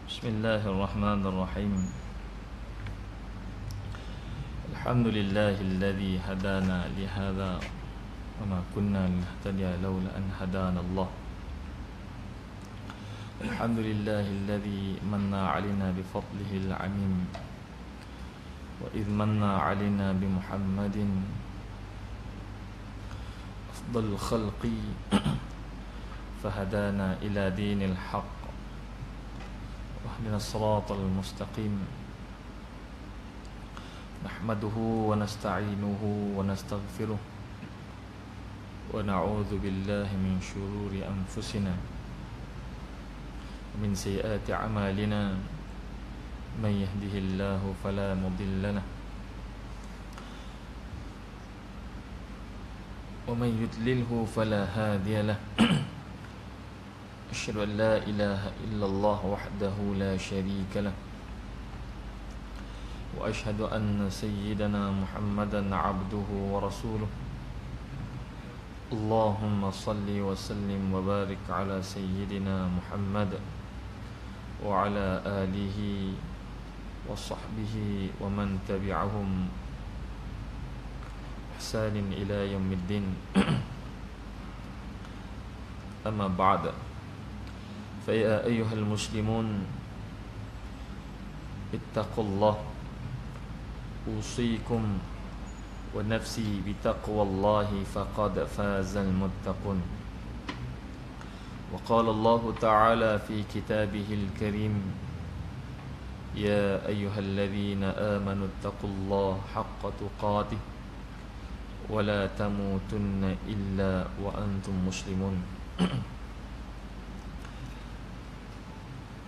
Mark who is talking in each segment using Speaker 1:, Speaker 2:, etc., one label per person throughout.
Speaker 1: Bismillahirrahmanirrahim. Alhamdulillahilladzi hadana lihadza wa ma kunna linahtadiya laula an hadana Allah. Alhamdulillahilladzi manna 'alaina bi fadlihil 'amim wa idh manna 'alaina bi Muhammadin afdal khalqi fahadana ila dinil haqq واهدنا الصراط المستقيم نحمده ونستعينه ونستغفره ونعوذ بالله من شرور أنفسنا ومن سيئات أعمالنا من يهده الله فلا مضل له ومن يضلله فلا هادي له أشهد أن لا إله إلا الله وحده لا شريك له وأشهد أن سيدنا محمدا عبده ورسوله اللهم صل وسلم وبارك على سيدنا محمد وعلى آله وصحبه ومن تبعهم إحسان إلى يوم الدين أما بعد فيا أيها المسلمون اتقوا الله أوصيكم ونفسي بتقوى الله فقد فاز المتقون وقال الله تعالى في كتابه الكريم يا أيها الذين آمنوا اتقوا الله حق تقاته ولا تموتن إلا وأنتم مسلمون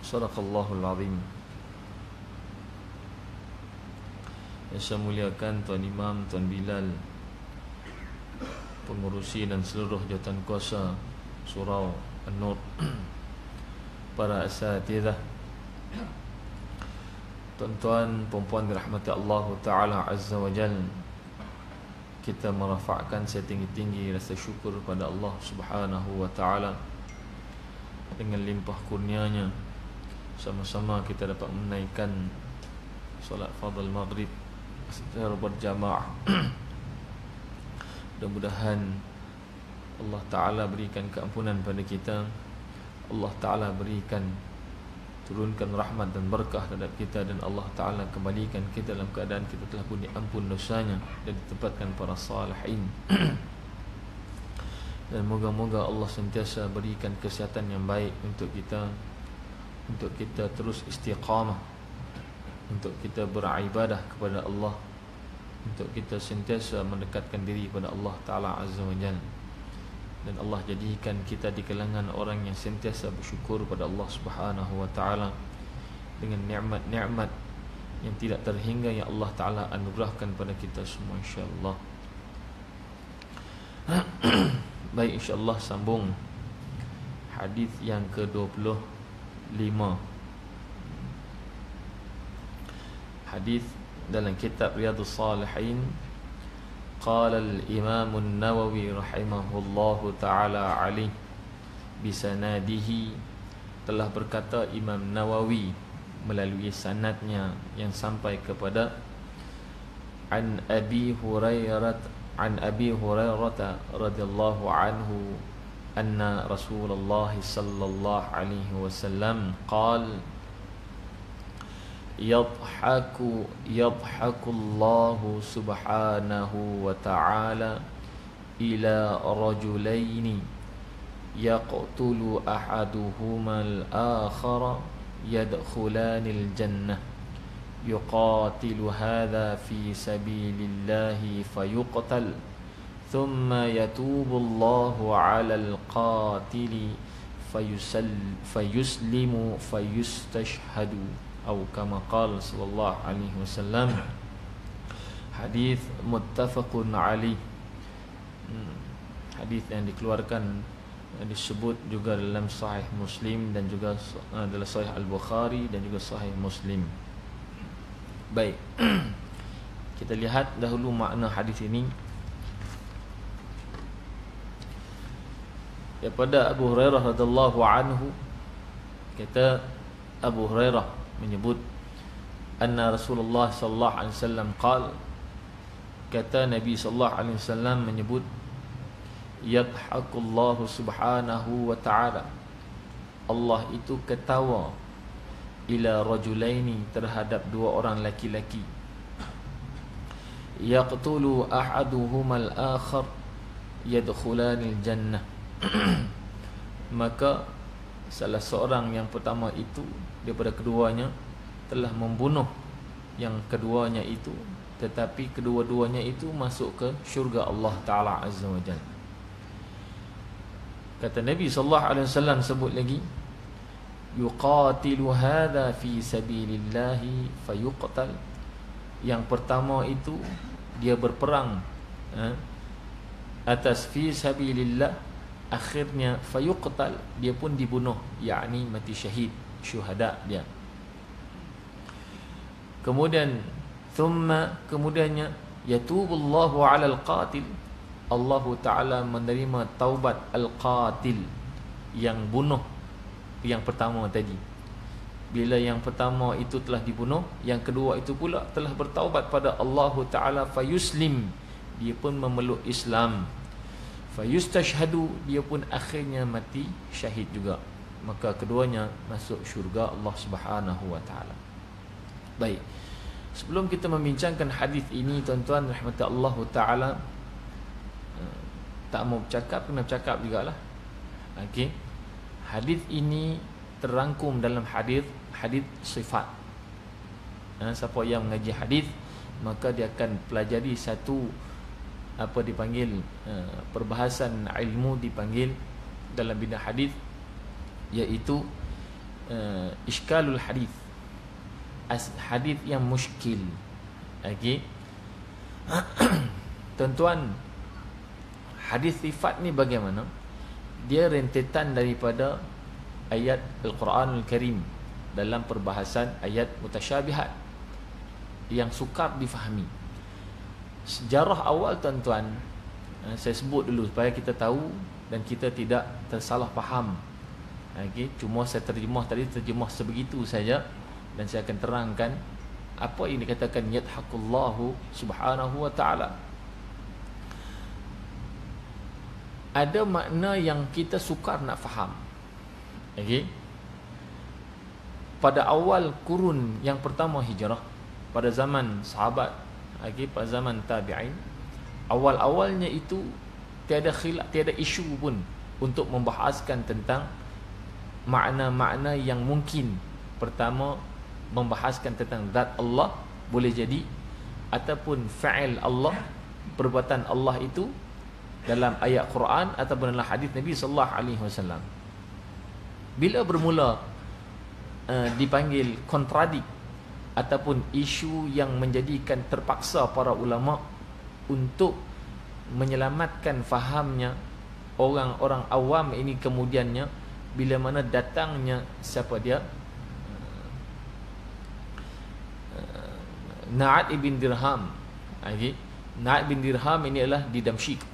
Speaker 1: Sadaqallahul Azim. Yang saya muliakan Tuan Imam, Tuan Bilal, pengurusi dan seluruh jawatan kuasa Surau An-Nur, para asatidzah, tuan-tuan, puan-puan dirahmati Allah Ta'ala Azza wa Jal. Kita merafakkan setinggi-tinggi rasa syukur pada Allah Subhanahu wa Ta'ala. Dengan limpah kurnianya sama-sama kita dapat menaikkan solat fardhu maghrib secara berjamaah. Mudah-mudahan Allah Ta'ala berikan keampunan pada kita, Allah Ta'ala berikan turunkan rahmat dan berkah terhadap kita, dan Allah Ta'ala kembalikan kita dalam keadaan kita telah pun diampun dosanya dan ditempatkan para salihin. Dan moga-moga Allah sentiasa berikan kesihatan yang baik untuk kita terus istiqamah, untuk kita beribadah kepada Allah, untuk kita sentiasa mendekatkan diri kepada Allah Ta'ala Azza wa Jalla. Dan Allah jadikan kita di kalangan orang yang sentiasa bersyukur pada Allah Subhanahu wa Ta'ala dengan nikmat-nikmat yang tidak terhingga yang Allah Ta'ala anugerahkan pada kita semua, insyaAllah. Baik, insyaAllah sambung hadis yang ke-25. Hadis dalam kitab Riyadhus Salihin. Qala al-Imam an-Nawawi rahimahullahu ta'ala alaih bisanadihi, telah berkata Imam Nawawi melalui sanadnya yang sampai kepada an Abi Hurairah radhiyallahu anhu anna Rasulullah sallallahu alaihi wasallam qala yadhaku Allahu subhanahu wa ta'ala ila rajulaini yaqtulu ahaduhuma al-akhara yadkhulanil jannah yuqatilu hadha fi sabilillahi fayuqtal thumma yatubu Allahu 'alal qatili fayuslimu fayustashhadu atau kama qala sallallahu alaihi wasallam. Hadis muttafaqun alaih. Hadis yang dikeluarkan, disebut juga dalam Sahih Muslim dan juga dalam Sahih Al-Bukhari dan juga Sahih Muslim. Baik. Kita lihat dahulu makna hadis ini. Daripada Abu Hurairah radhiyallahu anhu, kata Abu Hurairah menyebut anna Rasulullah sallallahu alaihi wasallam qala, kata Nabi sallallahu alaihi wasallam menyebut, yadhaqullahu subhanahu wa ta'ala, Allah itu ketawa, ila rajulaini, terhadap dua orang laki-laki, yaqtulu ahaduhumal akhar yadkhulanil jannah maka salah seorang yang pertama itu daripada keduanya telah membunuh yang keduanya itu, tetapi kedua-duanya itu masuk ke syurga Allah Ta'ala Azza wa Jalla. Kata Nabi sallallahu alaihi wasallam sebut lagi, yuqatilu hadha fi sabilillahi fayuqtal. Yang pertama itu dia berperang atas fi sabilillah, akhirnya fayuqtal, dia pun dibunuh, yakni mati syahid, syuhada dia. Kemudian thumma, kemudiannya yatubullahu 'alal qatil, Allah Ta'ala menerima taubat al-qatil, yang bunuh yang pertama tadi. Bila yang pertama itu telah dibunuh, yang kedua itu pula telah bertaubat pada Allah Ta'ala, fayuslim, dia pun memeluk Islam, fayustashhadu, dia pun akhirnya mati syahid juga, maka keduanya masuk syurga Allah Subhanahu wa Ta'ala. Baik, sebelum kita membincangkan hadis ini, tuan-tuan rahmat Allah Ta'ala, tak mau bercakap, kena bercakap jugalah. Okey, hadis ini terangkum dalam hadis sifat. Siapa yang mengaji hadis, maka dia akan pelajari satu apa dipanggil perbahasan ilmu, dipanggil dalam bidang hadis, iaitu iskalul hadis, hadis yang muskil. Okey tuan-tuan, hadis sifat ni bagaimana? Dia rentetan daripada ayat Al-Quranul Karim dalam perbahasan ayat mutasyabihat yang sukar difahami. Sejarah awal, tuan-tuan, saya sebut dulu supaya kita tahu dan kita tidak tersalah faham. Okay, cuma saya terjemah tadi, terjemah sebegitu saja, dan saya akan terangkan apa yang dikatakan yadhaqullahu subhanahu wa ta'ala. Ada makna yang kita sukar nak faham. Okay, pada awal kurun yang pertama hijrah, pada zaman sahabat, okay, pada zaman tabi'in, awal-awalnya itu tiada khilaf, tiada isu pun untuk membahaskan tentang makna-makna yang mungkin. Pertama, membahaskan tentang zat Allah boleh jadi, ataupun fa'il Allah, perbuatan Allah itu dalam ayat Quran ataupun dalam hadis Nabi sallallahu alaihi wasallam. Bila bermula dipanggil kontradik ataupun isu yang menjadikan terpaksa para ulama untuk menyelamatkan fahamnya orang-orang awam ini, kemudiannya bila mana datangnya siapa dia, Na'ad ibn Dirham. Na'ad ibn Dirham ini adalah di Damsyik.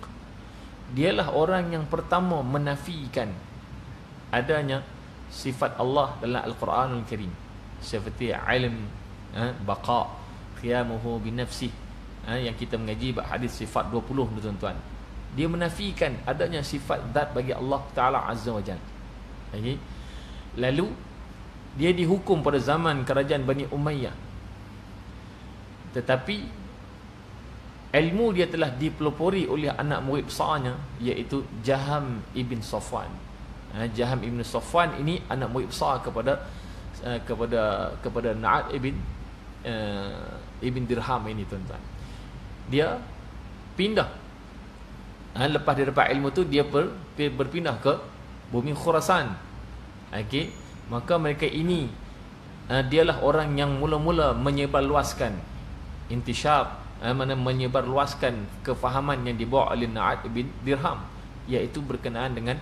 Speaker 1: Dialah orang yang pertama menafikan adanya sifat Allah dalam Al-Quranul Karim, seperti ilm, baqa, qiyamuhu binafsih, yang kita mengaji hadis sifat 20 tu, tuan-tuan. Dia menafikan adanya sifat zat bagi Allah Ta'ala Azza wa Jalla. Lalu dia dihukum pada zaman kerajaan Bani Umayyah, tetapi ilmu dia telah dipelopori oleh anak murid besarnya, iaitu Jaham ibn Safwan. Jaham ibn Safwan ini anak murid besar kepada Na'ad ibn Dirham ini, tuan-tuan. Dia pindah, lepas dia dapat ilmu tu, dia berpindah ke bumi Khurasan. Okey, maka mereka ini dialah orang yang mula-mula menyebarluaskan intishar, menyebarluaskan kefahaman yang dibawa oleh Na'ad ibn Dirham, iaitu berkenaan dengan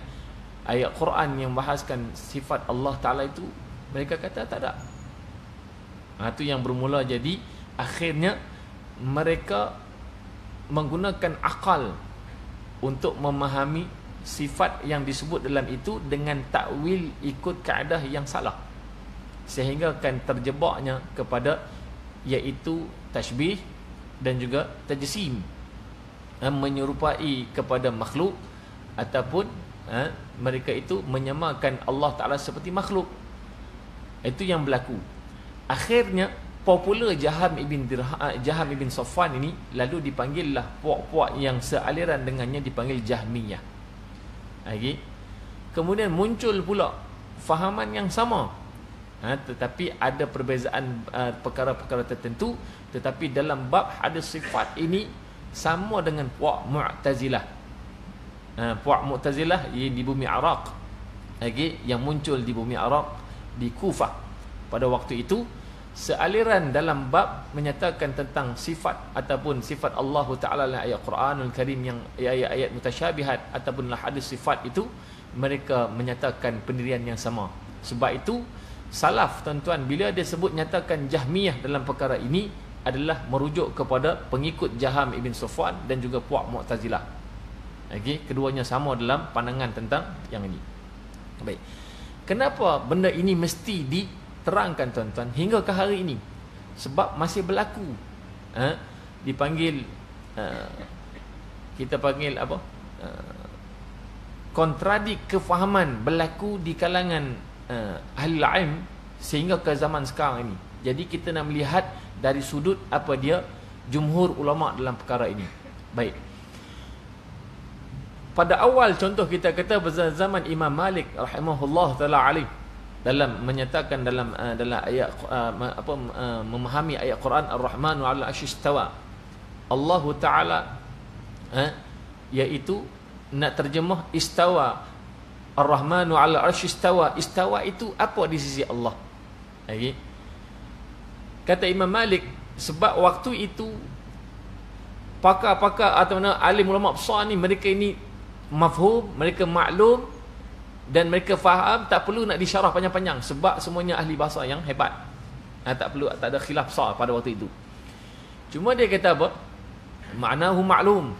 Speaker 1: ayat Quran yang bahaskan sifat Allah Ta'ala itu. Mereka kata tak ada. Itu yang bermula jadi akhirnya mereka menggunakan akal untuk memahami sifat yang disebut dalam itu dengan takwil ikut kaedah yang salah. sehingga akan terjebaknya kepada iaitu tashbih dan juga tajsim, menyerupai kepada makhluk ataupun mereka itu menyamakan Allah Ta'ala seperti makhluk. Itu yang berlaku. Akhirnya popular Jaham ibn Safwan ini lalu dipanggillah puak-puak yang sealiran dengannya dipanggil Jahmiyah. Okay. Kemudian muncul pula fahaman yang sama, tetapi ada perbezaan perkara-perkara tertentu. Tetapi dalam bab hadis sifat ini sama dengan puak Mu'tazilah. Puak Mu'tazilah di bumi Iraq, okay, yang muncul di bumi Iraq, di Kufah pada waktu itu, sealiran dalam bab menyatakan tentang sifat ataupun sifat Allah Ta'ala dalam ayat Quranul Karim yang ayat-ayat mutasyabihat ataupun hadis sifat itu, mereka menyatakan pendirian yang sama. Sebab itu salaf tuan-tuan bila dia sebut nyatakan Jahmiyah dalam perkara ini adalah merujuk kepada pengikut Jaham ibn Safwan dan juga puak Mu'tazilah. Okay, keduanya sama dalam pandangan tentang yang ini. Baik. Kenapa benda ini mesti diterangkan tuan-tuan hingga ke hari ini? Sebab masih berlaku. Dipanggil kita panggil apa? Kontradik kefahaman berlaku di kalangan ahli ilm sehingga ke zaman sekarang ini. Jadi kita nak melihat dari sudut apa dia jumhur ulama dalam perkara ini. Baik. Pada awal contoh kita kata zaman Imam Malik rahimahullah taala alaih dalam menyatakan dalam ayat memahami ayat Quran Ar-Rahmanu 'ala al-'arsy istawa. Allah Taala iaitu nak terjemah istawa. Ar-Rahmanu 'ala al-'arsy istawa. Istawa itu apa di sisi Allah? Okay. Kata Imam Malik, sebab waktu itu pakar-pakar atau alim ulama besar ni, mereka ini mafhum, mereka maklum dan mereka faham, tak perlu nak disyarah panjang-panjang sebab semuanya ahli bahasa yang hebat. Tak perlu, tak ada khilaf besar pada waktu itu. Cuma dia kata apa? Ma'nahu ma'lum.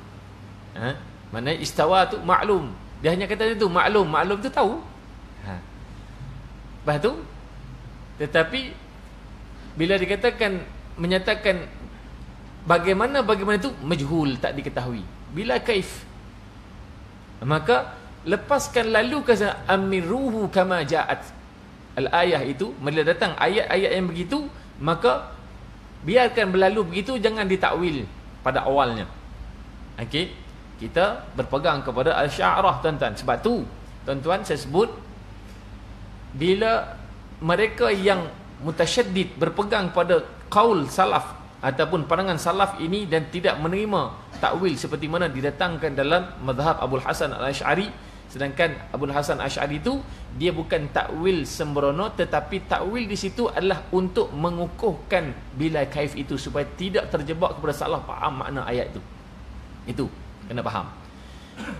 Speaker 1: Mana istawa tu maklum. Dia hanya kata itu maklum. Maklum tu tahu. Lepas tu, tetapi bila dikatakan menyatakan bagaimana itu majhul, tak diketahui. Bila kaif, maka lepaskan lalu ke amiruhu kama ja'at. Al-ayah itu, bila datang ayat-ayat yang begitu, maka biarkan berlalu begitu, jangan ditakwil pada awalnya. Okey, kita berpegang kepada al-sya'rah tuan-tuan. Sebab tu tuan-tuan saya sebut, bila mereka yang mutasyaddid berpegang pada qaul salaf ataupun pandangan salaf ini dan tidak menerima takwil seperti mana didatangkan dalam mazhab Abul Hasan Al-Asy'ari, sedangkan Abul Hasan Al-Asy'ari itu dia bukan takwil sembrono, tetapi takwil di situ adalah untuk mengukuhkan bila kaif itu supaya tidak terjebak kepada salah faham makna ayat itu. Itu kena faham.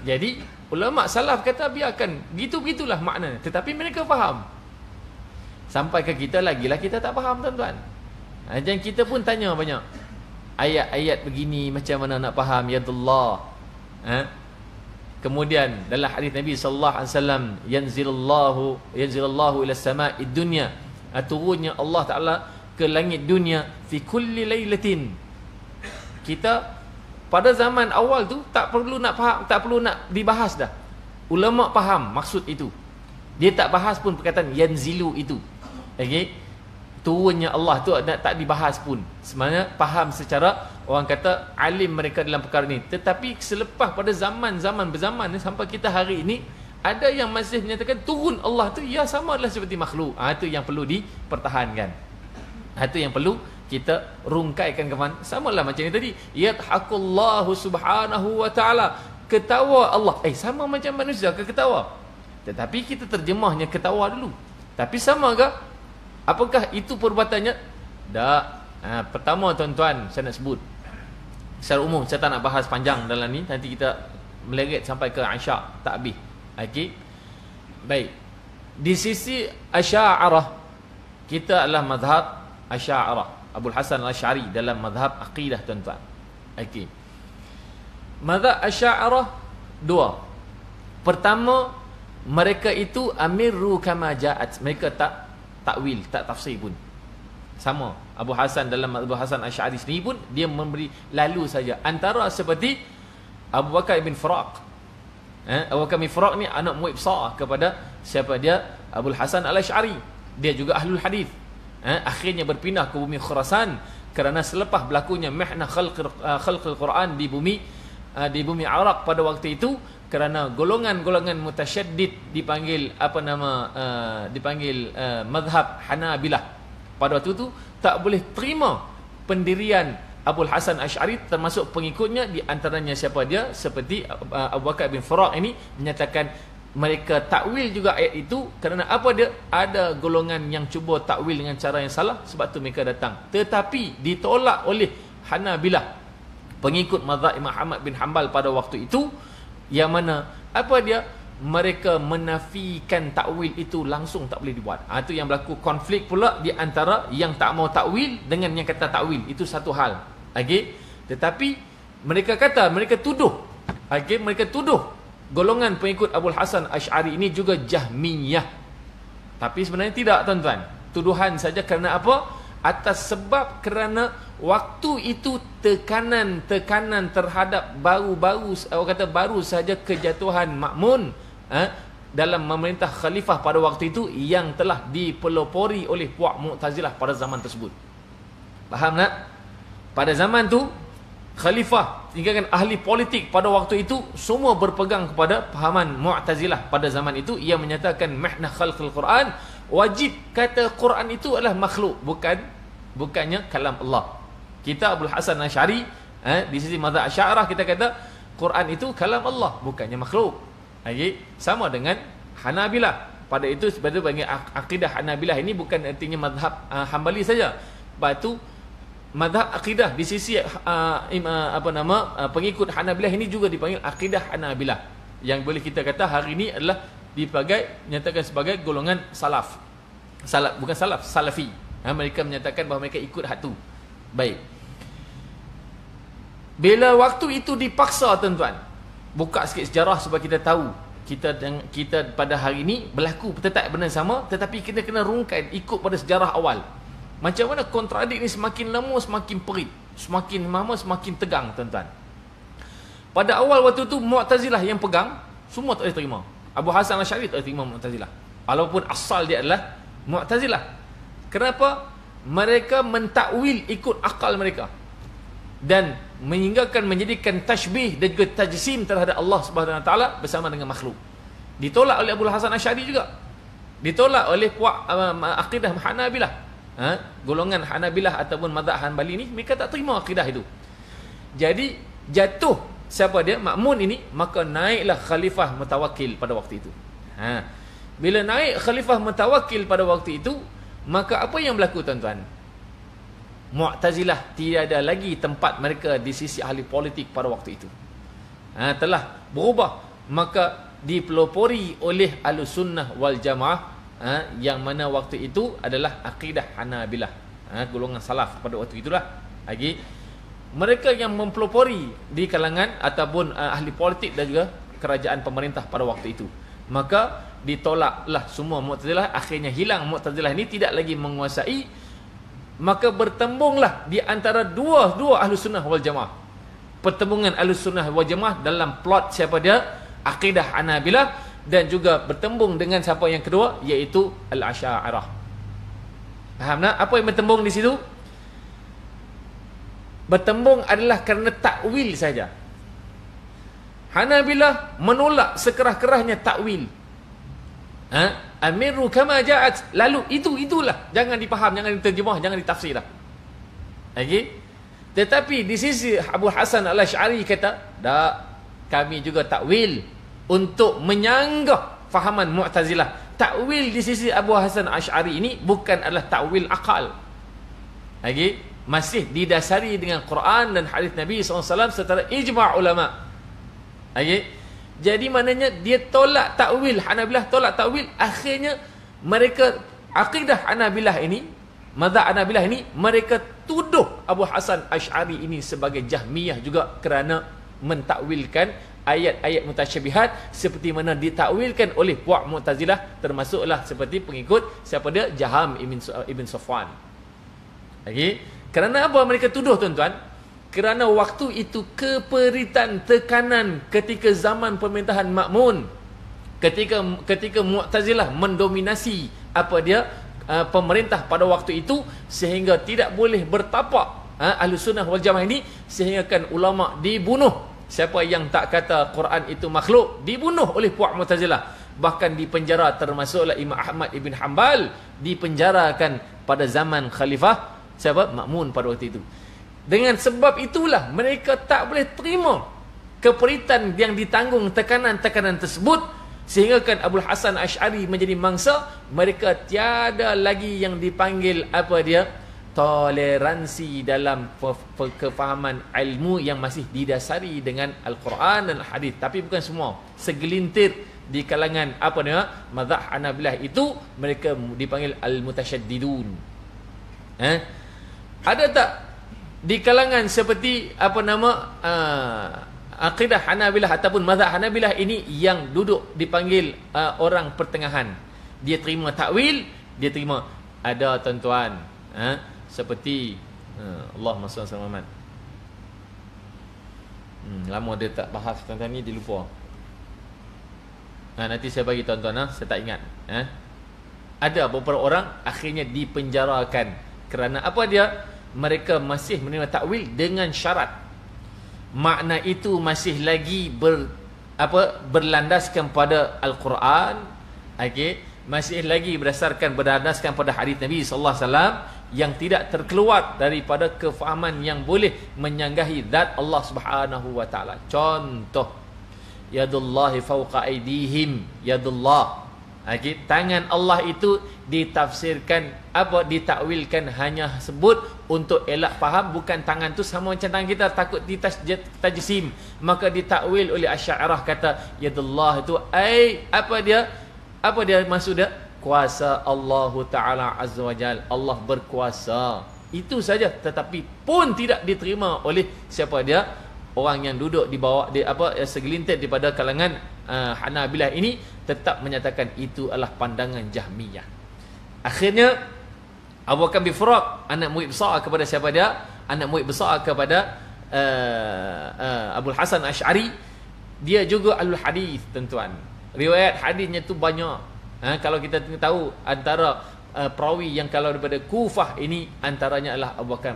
Speaker 1: Jadi ulama salaf kata biarkan gitu-gitulah maknanya, tetapi mereka faham. Sampai ke kita lagilah kita tak faham tuan-tuan. Dan kita pun tanya banyak, ayat-ayat begini macam mana nak faham yadullah. Kemudian dalam hadis Nabi sallallahu alaihi wasallam, yanzilullahu ila sama'id dunya, turunnya Allah Taala ke langit dunia fi kulli lailatin. Kita pada zaman awal tu tak perlu nak faham, tak perlu nak dibahas dah. Ulama faham maksud itu. Dia tak bahas pun perkataan yanzilu itu. Okey, turunnya Allah tu tak dibahas pun. Sebenarnya faham secara, orang kata alim mereka dalam perkara ni. Tetapi selepas pada zaman-zaman berzaman ni sampai kita hari ini, ada yang masih menyatakan turun Allah tu ya sama adalah seperti makhluk. Itu yang perlu dipertahankan. Itu yang perlu kita rungkaikan kawan. Samalah macam ni tadi, yadhaqullahu subhanahu wa ta'ala, ketawa Allah. Sama macam manusia ke ketawa? Tetapi kita terjemahnya ketawa dulu. Tapi sama ke? Apakah itu perbuatannya? Tak. Pertama tuan-tuan, saya nak sebut secara umum, saya tak nak bahas panjang dalam ni, nanti kita meleret sampai ke Isyak tak habis. Okey. Baik. Di sisi Asy'ariyah, kita adalah mazhab Asy'ariyah, Abul Hasan Al-Asy'ari dalam mazhab akidah tuan-tuan. Okey. Mazhab Asy'ariyah dua. Pertama, mereka itu amiru kama ja'at. Mereka tak takwil, tak tafsir pun. Sama Abu Hasan dalam Abu Hasan Asy'ari sendiri pun dia memberi lalu saja. Antara seperti Abu Bakar bin Faraq. Abu Bakar bin Faraq ni anak murid besar kepada siapa dia? Abu Hasan Al-Asy'ari. Dia juga ahlul hadis. Akhirnya berpindah ke bumi Khurasan kerana selepas berlakunya mihnah khalqul Quran di bumi Iraq pada waktu itu, kerana golongan-golongan mutasyaddid dipanggil mazhab Hanabilah. Pada waktu itu tak boleh terima pendirian Abu Hasan Asy'ari, termasuk pengikutnya, di antaranya siapa dia? Seperti Abu Bakar bin Faraq ini menyatakan mereka takwil juga ayat itu kerana apa dia? Ada golongan yang cuba takwil dengan cara yang salah, sebab tu mereka datang. Tetapi ditolak oleh Hanabilah, pengikut mazhab Imam Ahmad bin Hanbal pada waktu itu, yang mana apa dia? Mereka menafikan takwil itu langsung tak boleh dibuat. Itu yang berlaku konflik pula di antara yang tak mau takwil dengan yang kata takwil. Itu satu hal. Tetapi mereka kata, mereka tuduh golongan pengikut Abu Hasan Asy'ari ini juga Jahmiyah. Tapi sebenarnya tidak, tuan-tuan. Tuduhan saja kerana apa? Atas sebab kerana waktu itu tekanan terhadap baru saja kejatuhan Ma'mun dalam memerintah khalifah pada waktu itu, yang telah dipelopori oleh puak Mu'tazilah pada zaman tersebut. Faham tak? Pada zaman tu khalifah, tinggalkan ahli politik pada waktu itu, semua berpegang kepada pahaman Mu'tazilah pada zaman itu, yang menyatakan mihnah khalqul Quran, wajib kata Quran itu adalah makhluk, bukannya kalam Allah. Kita Abu Hasan Asy'ari, di sisi mazhab Asy'ariyah kita kata Quran itu kalam Allah, bukannya makhluk. Sama dengan Hanabilah. Pada itu sebab itu bagi akidah Hanabilah ini bukan artinya mazhab Hambali saja. Sebab itu mazhab akidah di sisi pengikut Hanabilah ini juga dipanggil akidah Hanabilah, yang boleh kita kata hari ini adalah nyatakan sebagai golongan salaf. Bukan salaf, salafi. Mereka menyatakan bahawa mereka ikut hak tu. Baik. Bila waktu itu dipaksa, tuan-tuan, buka sikit sejarah supaya kita tahu kita pada hari ini berlaku tetap benda sama, tetapi kita kena rungkai ikut pada sejarah awal. Macam mana kontradik ni semakin lama semakin perit, semakin lama semakin tegang, tuan-tuan. Pada awal waktu tu Mu'tazilah yang pegang, semua tak boleh terima. Abu Hasan Asy'ari tak boleh terima Mu'tazilah, walaupun asal dia adalah Mu'tazilah. Kenapa? Mereka mentakwil ikut akal mereka dan menjadikan tashbih dan juga tajsim terhadap Allah Subhanahu Wa Taala bersama dengan makhluk. Ditolak oleh Abu Hasan Asy'ari juga. Ditolak oleh puak akidah Hanabilah. Golongan Hanabilah ataupun mazhab Hanbali ni, mereka tak terima akidah itu. Jadi jatuh siapa dia? Ma'mun ini, maka naiklah Khalifah Mutawakkil pada waktu itu. Bila naik Khalifah Mutawakkil pada waktu itu, maka apa yang berlaku, tuan-tuan? Mu'tazilah tiada lagi tempat mereka di sisi ahli politik pada waktu itu. Telah berubah, maka dipelopori oleh Ahlussunnah wal Jamaah, yang mana waktu itu adalah akidah Hanabilah, golongan salaf pada waktu itulah. Mereka yang mempelopori di kalangan ataupun ahli politik dan juga kerajaan pemerintah pada waktu itu. Maka ditolaklah semua Mu'tazilah, akhirnya hilang Mu'tazilah ini, tidak lagi menguasai. Maka bertembunglah di antara dua Ahlussunnah wal Jamaah. Pertembungan Ahlussunnah wal Jamaah dalam plot siapa dia? Akidah Hanabilah, dan juga bertembung dengan siapa yang kedua, iaitu Al-Asy'ariyah. Faham tak? Apa yang bertembung di situ? Bertembung adalah kerana takwil saja. Hanabilah menolak sekerah-kerahnya takwil. Amiru kama ja'at, lalu itulah, jangan dipaham, jangan diterjemah, jangan ditafsir dah. Tetapi di sisi Abu Hasan Al-Asy'ari kata, tak, kami juga takwil untuk menyanggah fahaman Mu'tazilah. Takwil di sisi Abu Hasan Al-Asy'ari ini bukan adalah takwil akal. Masih didasari dengan Quran dan hadis Nabi SAW secara ijma' ulama. Jadi maknanya dia tolak takwil, Hanabilah tolak takwil. Akhirnya mereka akidah Hanabilah ini, mazhab Hanabilah ini, mereka tuduh Abu Hasan Asy'ari ini sebagai Jahmiyah juga, kerana mentakwilkan ayat-ayat mutasyabihat seperti mana ditakwilkan oleh puak Mu'tazilah, termasuklah seperti pengikut siapa dia? Jaham Ibn Safwan. Okey, kerana apa mereka tuduh tuan-tuan? Kerana waktu itu keperitan, tekanan ketika zaman pemerintahan Ma'mun, ketika Mu'tazilah mendominasi apa dia pemerintah pada waktu itu, sehingga tidak boleh bertapak Ahlussunnah wal Jamaah ini, sehingga kan ulama dibunuh. Siapa yang tak kata Quran itu makhluk dibunuh oleh puak Mu'tazilah, bahkan dipenjara, termasuklah Imam Ahmad Ibn Hanbal dipenjarakan pada zaman Khalifah siapa? Ma'mun pada waktu itu. Dengan sebab itulah mereka tak boleh terima keperitan yang ditanggung, tekanan-tekanan tersebut, sehingga kan Abul Hasan Asy'ari menjadi mangsa. Mereka tiada lagi yang dipanggil apa dia? Toleransi dalam kefahaman ilmu yang masih didasari dengan Al-Quran dan Hadis. Tapi bukan semua, segelintir di kalangan apa dia mazhab Hanabilah itu mereka dipanggil al-mutasyaddidun. Ada tak di kalangan seperti apa nama akidah Hanabilah ataupun mazhab Hanabilah ini yang duduk dipanggil orang pertengahan? Dia terima takwil, dia terima. Ada tuan-tuan, seperti Allahumma salli ala Muhammad. Lama dia tak bahas tentang ni, dia lupa. Nanti saya bagi tuan-tuan, saya tak ingat. Ada beberapa orang akhirnya dipenjarakan kerana apa dia? Mereka masih menerima takwil dengan syarat. Makna itu masih lagi berlandaskan pada Al-Quran, okey, masih lagi berlandaskan pada hadis Nabi sallallahu alaihi wasallam, yang tidak terkeluar daripada kefahaman yang boleh menyanggahi zat Allah Subhanahu wa taala. Contoh, yadullahi fawqa aydihim, yadullah. Okey, tangan Allah itu ditafsirkan ditakwilkan hanya sebut untuk elak faham, bukan tangan tu sama macam tangan kita, takut ditajsim, maka ditakwil oleh Asy'ariyah kata yadullah itu apa dia maksud dia? Kuasa Allah Ta'ala Azza wa Jal, Allah berkuasa. Itu saja, tetapi pun tidak diterima oleh siapa dia? Orang yang duduk di bawah segelintir daripada kalangan Hanabilah ini tetap menyatakan itu adalah pandangan Jahmiyah. Akhirnya Abu Bakar bin Furaq, anak murid besar kepada siapa dia? Anak murid besar kepada Abul Hasan Asy'ari. Dia juga ahlul hadis, tuan-tuan. Riwayat hadisnya tu banyak. Kalau kita tahu antara perawi yang kalau daripada Kufah ini, antaranya adalah Abu Bakar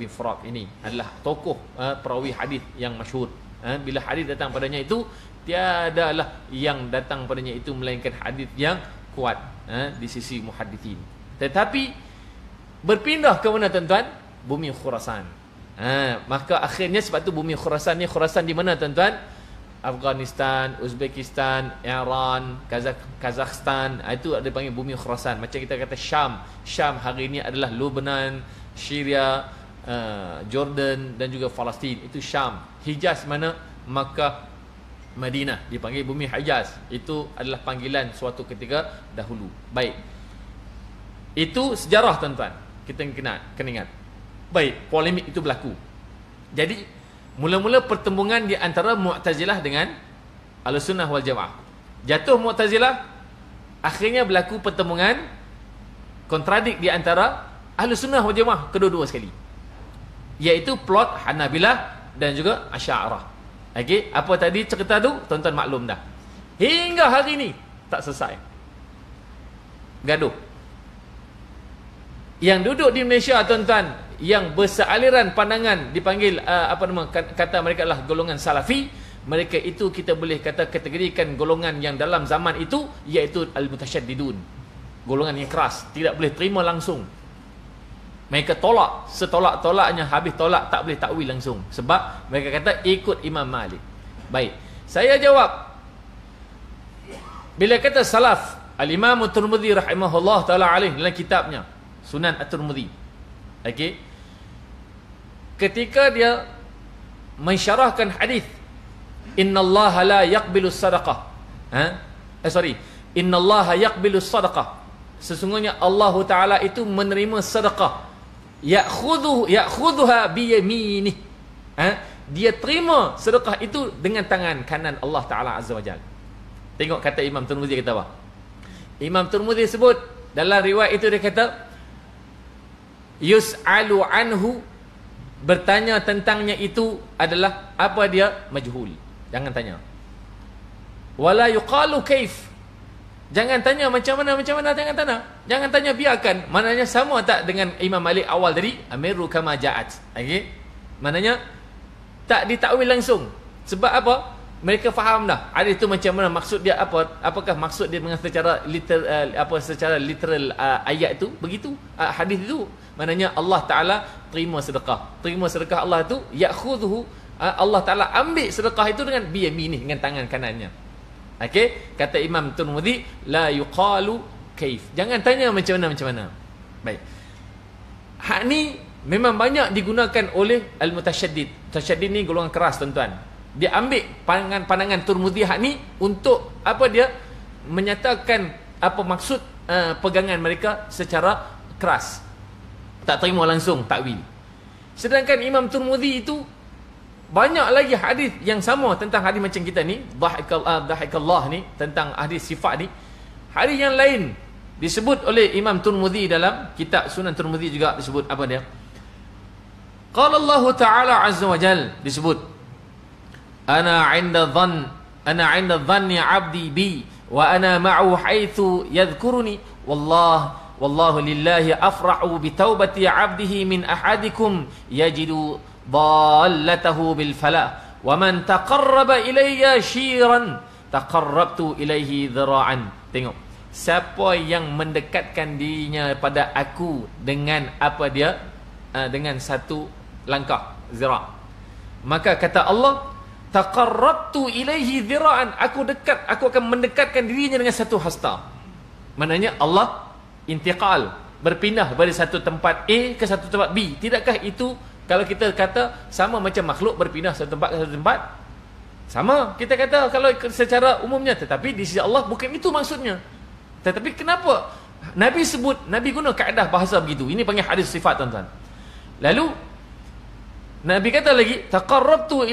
Speaker 1: bin Furaq ini adalah tokoh perawi hadis yang masyhur. Bila hadis datang padanya itu, tiadalah yang datang padanya itu melainkan hadis yang kuat di sisi muhaddithin. Tetapi berpindah ke mana tuan-tuan? Bumi Khurasan. Maka akhirnya sebab tu bumi Khurasan ni, Khurasan di mana tuan-tuan? Afghanistan, Uzbekistan, Iran, Kazakhstan, itu ada dipanggil bumi Khurasan. Macam kita kata Syam. Syam hari ini adalah Lebanon, Syria, Jordan dan juga Palestin. Itu Syam. Hijaz mana? Makkah, Madinah, dipanggil bumi Hijaz. Itu adalah panggilan suatu ketika dahulu. Baik. Itu sejarah tuan-tuan. Kita kena ingat. Baik, polemik itu berlaku. Jadi mula-mula pertembungan di antara Mu'tazilah dengan Ahlussunnah wal Jamaah. Jatuh Mu'tazilah, akhirnya berlaku pertembungan kontradik di antara Ahlussunnah wal Jamaah kedua-dua sekali, iaitu plot Hanabilah dan juga Asy'ariyah. Okey, apa tadi cerita tu tuan-tuan maklum dah. Hingga hari ini tak selesai. Gaduh. Yang duduk di Malaysia tuan-tuan, yang bersealiran pandangan dipanggil kata mereka adalah golongan Salafi. Mereka itu kita boleh kata kategorikan golongan yang dalam zaman itu, iaitu al-mutasyaddidun, golongan yang keras, tidak boleh terima langsung. Mereka tolak setolak-tolaknya, habis tolak tak boleh takwil langsung, sebab mereka kata ikut Imam Malik. Baik, saya jawab, bila kata salaf, Al-Imam At-Tirmidzi rahimahullah ta'ala alaih dalam kitabnya Sunan At-Tirmidzi, okey, ketika dia mensyarahkan hadis innallaha la yaqbilu sadaqah, innallaha yaqbilu sadaqah, sesungguhnya Allah Taala itu menerima sedekah, ya'khudhuha bi yaminih,
Speaker 2: dia terima sedekah itu dengan tangan kanan Allah Ta'ala Azza wa Jal. Tengok kata Imam Tirmidzi kata apa. Imam Tirmidzi sebut dalam riwayat itu, dia kata yus'alu anhu, bertanya tentangnya itu adalah apa dia? Majhul. Jangan tanya. Wala yuqalu kaif, jangan tanya macam mana, jangan tanya. Jangan tanya, biarkan. Maknanya sama tak dengan Imam Malik awal tadi, amiru kama ja'at. Okey. Maknanya tak ditakwil langsung. Sebab apa? Mereka faham dah hadis itu macam mana, maksud dia apa, apakah maksud dia dengan secara literal, secara literal ayat itu begitu, hadis itu. Maknanya Allah Taala terima sedekah Allah itu, ya'khudhu, Allah Taala ambil sedekah itu dengan biyaminih, dengan tangan kanannya. Okey, kata Imam Tirmidzi, la yuqalu kaif, jangan tanya macam mana. Baik, hak ni memang banyak digunakan oleh al-mutasyaddid. Tasyaddid ni golongan keras, tuan-tuan. Dia ambil pandangan Tirmidzi hak ni untuk apa, dia menyatakan apa maksud pegangan mereka secara keras, tak terima langsung takwil. Sedangkan Imam Tirmidzi itu banyak lagi hadis yang sama tentang hadis macam kita ni, dhahikallah ni, tentang hadis sifat ni. Hadis yang lain disebut oleh Imam Tirmidzi dalam kitab Sunan Tirmidzi juga disebut apa dia? Qala Allah Ta'ala Azza wa Jal, disebut ana 'inda dhanni 'abdi bi wa ana ma'u haitsu yadhkuruni wallahu lillahi afra'u bi taubati 'abdihi min ahadikum yajidu dhallatahu bil falah wa man taqarraba ilayya shiran taqarrabtu ilayhi dhira'an. Tengok, siapa yang mendekatkan dirinya pada aku dengan apa dia, dengan satu langkah, zira', maka kata Allah, taqarrabtu ilaihi dhira'an, aku akan mendekatkan dirinya dengan satu hasta. Maknanya Allah intiqal, berpindah dari satu tempat A ke satu tempat B. Tidakkah itu kalau kita kata sama macam makhluk berpindah satu tempat ke satu tempat? Sama kita kata kalau secara umumnya, tetapi di sisi Allah bukan itu maksudnya. Tetapi kenapa Nabi sebut, Nabi guna kaedah bahasa begitu? Ini panggil hadis sifat, tuan-tuan. Lalu Nabi kata lagi, taqarrabtu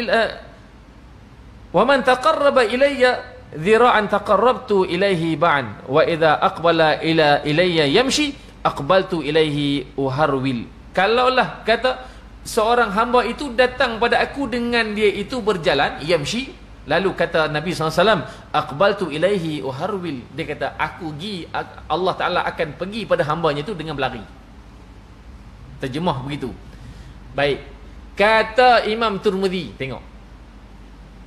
Speaker 2: wa man taqarraba ilayya dhira'an taqarrabtu ilayhi ba'an wa idza aqbala ilayya yamshi aqbaltu ilayhi uharwil. Kalaulah kata seorang hamba itu datang pada aku dengan dia itu berjalan, yamshi, lalu kata Nabi SAW, aqbaltu ilayhi uharwil, dia kata aku pergi, Allah Ta'ala akan pergi pada hambanya itu dengan berlari. Terjemah begitu. Baik, kata Imam Tirmidzi, tengok,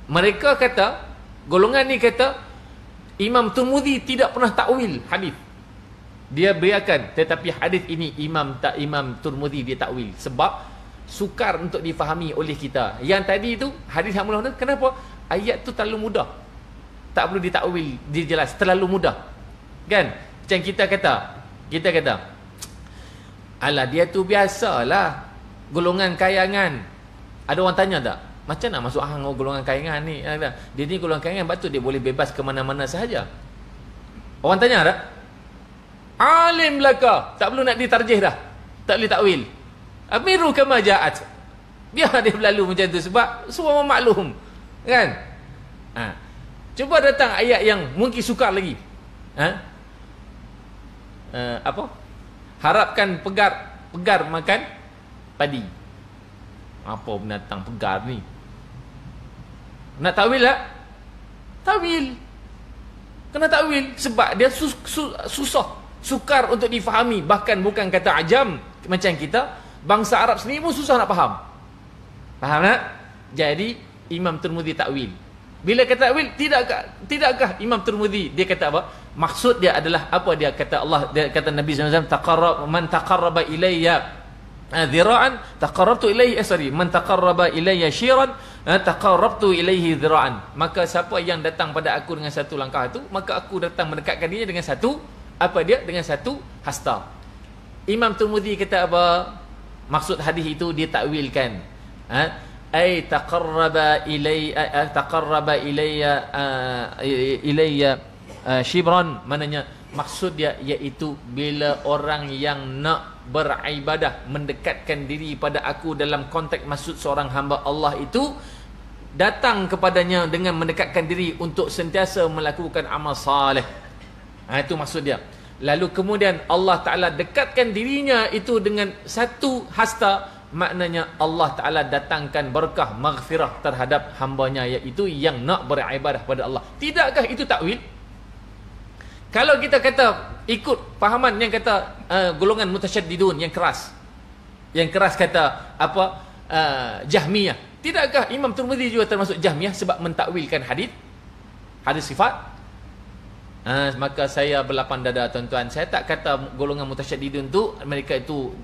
Speaker 2: mereka kata, golongan ni kata Imam Tirmidzi tidak pernah takwil hadis. Dia biarkan, tetapi hadis ini Imam Tirmidzi dia takwil sebab sukar untuk difahami oleh kita. Yang tadi itu hadis yang mula-mula, kenapa? Ayat tu terlalu mudah, tak perlu ditakwil, dia jelas, terlalu mudah. Kan? Macam kita kata alah dia tu biasalah golongan kayangan. Ada orang tanya tak? Macam nak masuk hang golongan kayangan ni? Dia ni golongan kayangan, sebab tu dia boleh bebas ke mana-mana sahaja. Orang tanya tak? Alim belaka, tak perlu nak ditarjih dah, tak boleh takwil. Amiru kama ja'at, biar dia berlalu macam tu sebab semua maklum. Kan? Cuba datang ayat yang mungkin sukar lagi. Apa? Harapkan pegar makan padi. Apa binatang pegar ni? Nak takwil tak? Takwil. Kena takwil sebab dia susah, sukar untuk difahami. Bahkan bukan kata ajam macam kita, bangsa Arab sendiri pun susah nak faham. Faham tak? Jadi Imam Tirmidzi takwil. Bila kata takwil, tidakkah Imam Tirmidzi dia kata apa? Maksud dia adalah apa? Dia kata Allah, dia kata Nabi SAW, man taqarraba ilayya dhira'an taqarrabtu ilaihi man taqarraba ilayya shiran taqarrabtu ilaihi dhira'an. Maka siapa yang datang pada aku dengan satu langkah itu, maka aku datang mendekatkan dirinya dengan satu apa dia? Dengan satu hasta. Imam Tirmidzi kata apa? Maksud hadis itu dia takwilkan. Ay taqarraba ilayya shibran, maknanya Maksud dia iaitu bila orang yang nak beribadah, mendekatkan diri pada aku dalam konteks maksud seorang hamba Allah itu, datang kepadanya dengan mendekatkan diri untuk sentiasa melakukan amal saleh. Itu maksud dia. Lalu kemudian Allah Ta'ala dekatkan dirinya itu dengan satu hasta, maknanya Allah Ta'ala datangkan berkah, maghfirah terhadap hambanya, iaitu yang nak beribadah pada Allah. Tidakkah itu takwil? Kalau kita kata ikut fahaman yang kata golongan mutasyaddidun yang keras kata apa, Jahmiyah, tidakkah Imam Tirmidzi juga termasuk Jahmiyah sebab mentakwilkan hadis sifat? Maka saya berlapang dada tuan-tuan, saya tak kata golongan mutasyaddidun tu mereka itu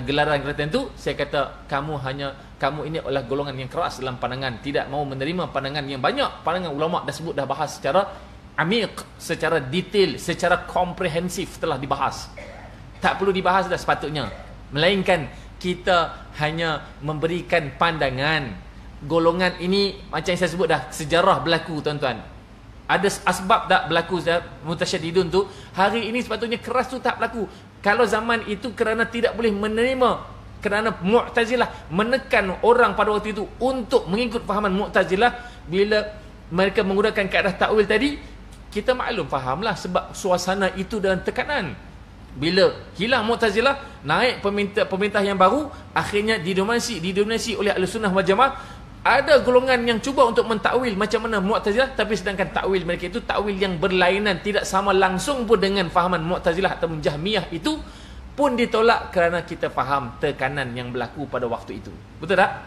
Speaker 2: gelaran tertentu. Saya kata kamu ini adalah golongan yang keras dalam pandangan, tidak mau menerima pandangan yang banyak. Pandangan ulama dah sebut, dah bahas secara amiq, secara detail, secara komprehensif telah dibahas. Tak perlu dibahas dah sepatutnya, melainkan kita hanya memberikan pandangan. Golongan ini macam yang saya sebut dah, sejarah berlaku tuan-tuan. Ada asbab tak berlaku mutasyaddidun tu. Hari ini sepatutnya keras tu tak berlaku. Kalau zaman itu kerana tidak boleh menerima, kerana Mu'tazilah menekan orang pada waktu itu untuk mengikut fahaman Mu'tazilah, bila mereka menggunakan kaedah takwil tadi, kita maklum fahamlah sebab suasana itu dan tekanan. Bila hilang Mu'tazilah, naik pemerintah yang baru, akhirnya didominasi oleh Ahlussunnah wal Jamaah. Ada golongan yang cuba untuk mentakwil macam mana Mu'tazilah, tapi sedangkan takwil mereka itu takwil yang berlainan, tidak sama langsung pun dengan fahaman Mu'tazilah atau Jahmiyah, itu pun ditolak kerana kita faham tekanan yang berlaku pada waktu itu. Betul tak?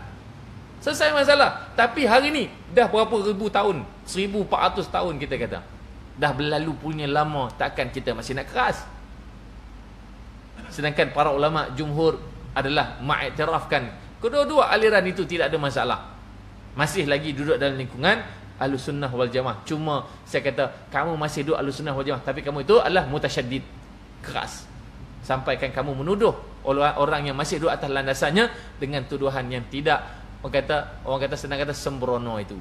Speaker 2: Selesai masalah. Tapi hari ni dah berapa ribu tahun, 1400 tahun kita kata, dah berlalu punya lama, takkan kita masih nak keras? Sedangkan para ulama jumhur adalah mengiktirafkan kedua-dua aliran itu tidak ada masalah, masih lagi duduk dalam lingkungan Ahlussunnah wal Jamaah. Cuma saya kata kamu masih duduk Ahlussunnah wal Jamaah, tapi kamu itu adalah mutasyaddid, keras, sampaikan kamu menuduh orang yang masih duduk atas landasannya dengan tuduhan yang tidak, orang kata senang kata sembrono itu.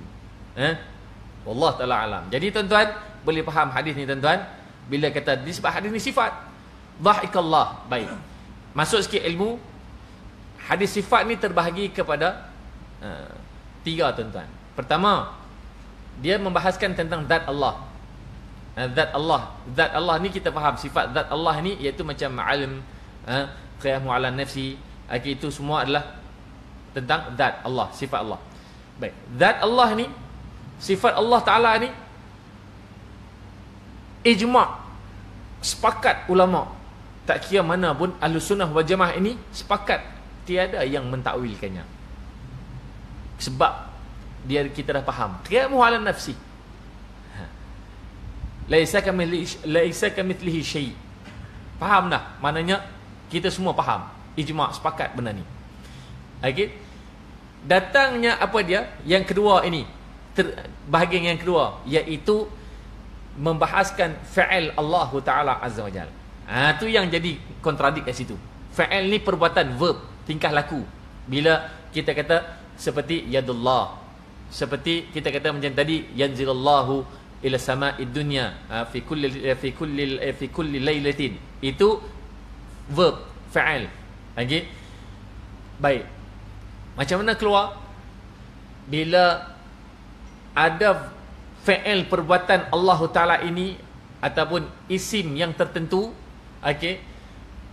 Speaker 2: Allah Ta'ala alam. Jadi tuan-tuan boleh faham hadis ni tuan-tuan, bila kata disebut hadis ni sifat dhahikallah. Baik, masuk sikit ilmu. Hadis sifat ni terbahagi kepada 3 tuan-tuan. Pertama, dia membahaskan tentang zat Allah. Zat Allah ni kita faham sifat zat Allah ni iaitu macam alim, qiyamu ala nafsi, itu semua adalah tentang zat Allah, sifat Allah. Baik, zat Allah ni, sifat Allah Ta'ala ni, ijma', sepakat ulama, tak kira mana pun Ahlussunnah wal Jamaah ini sepakat, tiada yang mentakwilkannya. Sebab kita dah faham qiyamu ala nafsi, laisa kamithlihi syai'. Faham dah? Maknanya kita semua faham, ijma', sepakat benda ni. Okey. Datangnya apa dia? Yang kedua ini, bahagian yang kedua, iaitu membahaskan fa'il Allah Ta'ala Azza wa Jalla. Tu yang jadi kontradik kat situ. Fa'il ni perbuatan, verb, tingkah laku. Bila kita kata seperti yadullah, seperti kita kata macam tadi, yanzilallahu ila sama'id dunya fi kulli lailatin, itu verb, fa'il. Okey. Baik, macam mana keluar bila ada fa'il perbuatan Allah Ta'ala ini ataupun isim yang tertentu? Okey,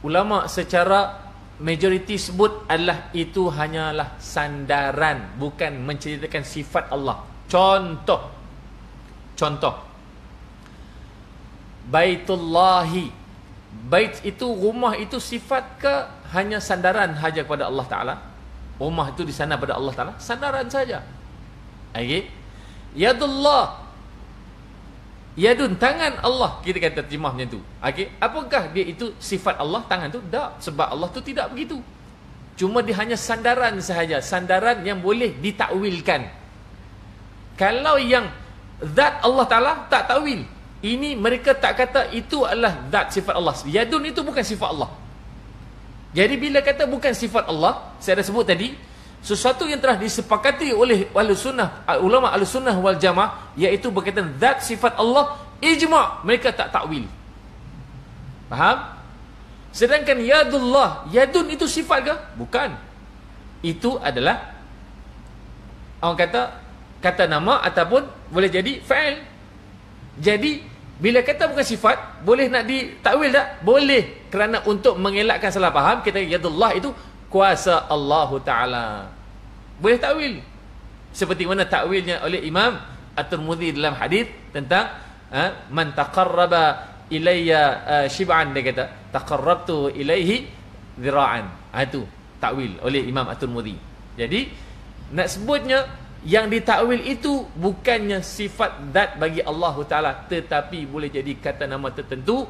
Speaker 2: ulama secara majoriti sebut adalah itu hanyalah sandaran, bukan menceritakan sifat Allah. Contoh Baitullahi, bait itu, rumah itu sifat ke hanya sandaran saja kepada Allah Ta'ala? Rumah itu di sana pada Allah Ta'ala, sandaran saja. Okey. Yadullah, yadun, tangan Allah, kita kata terjemah macam tu. Okey, apakah dia itu sifat Allah tangan tu? Tak, sebab Allah tu tidak begitu. Cuma dia hanya sandaran sahaja, sandaran yang boleh ditakwilkan. Kalau yang zat Allah Ta'ala tak takwil. Ini mereka tak kata itu adalah zat sifat Allah. Yadun itu bukan sifat Allah. Jadi bila kata bukan sifat Allah, saya dah sebut tadi, sesuatu yang telah disepakati oleh ulama Ahlussunnah wal Jamaah, iaitu berkaitan zat sifat Allah ijma' mereka tak takwil. Faham? Sedangkan yadullah, yadun itu sifat ke? Bukan. Itu adalah orang kata nama ataupun boleh jadi fa'il. Jadi bila kata bukan sifat, boleh nak ditakwil tak? Boleh. Kerana untuk mengelakkan salah faham, kita yadullah itu kuasa Allah Ta'ala. Boleh takwil. Seperti mana takwilnya oleh Imam At-Tirmidzi dalam hadis tentang man taqarraba ilayya shib'an, dia kata taqarrabtu ilaihi dhira'an. Itu takwil oleh Imam At-Tirmidzi. Jadi nak sebutnya yang ditakwil itu bukannya sifat zat bagi Allah Ta'ala, tetapi boleh jadi kata nama tertentu